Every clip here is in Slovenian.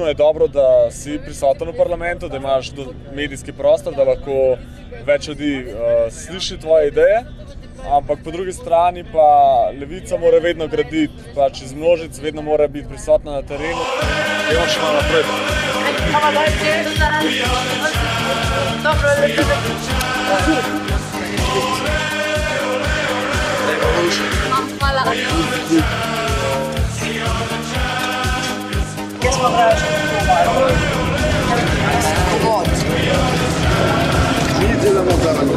Definitivno je dobro, da si prisoten v parlamentu, da imaš medijski prostor, da lahko več ljudi sliši tvoje ideje. Ampak po drugi strani pa Levica mora vedno graditi, pač iz množic, vedno mora biti prisotna na terenu. Gremo še malo naprej. Hvala. Jaz smo vražen. Vidite, da bomo zavali.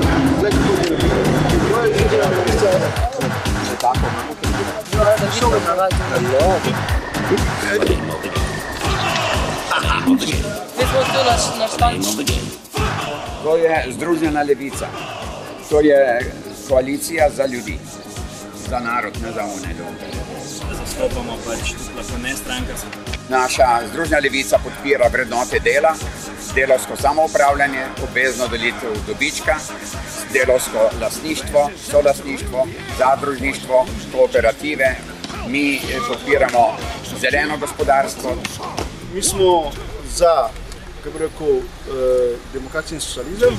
To je Združena levica. To je koalicija za ljudi. Za narod, ne za one ljudi. Zastopamo pač tudi lahko ne strankarsko. Naša Združena levica podpira vrednote dela, delavsko samoupravljanje, obvezno delitev dobička, delavsko lastništvo, solastništvo, zadružništvo, kooperative. Mi podpiramo zeleno gospodarstvo. Mi smo za, kako bi rekel, demokracijo in socializem.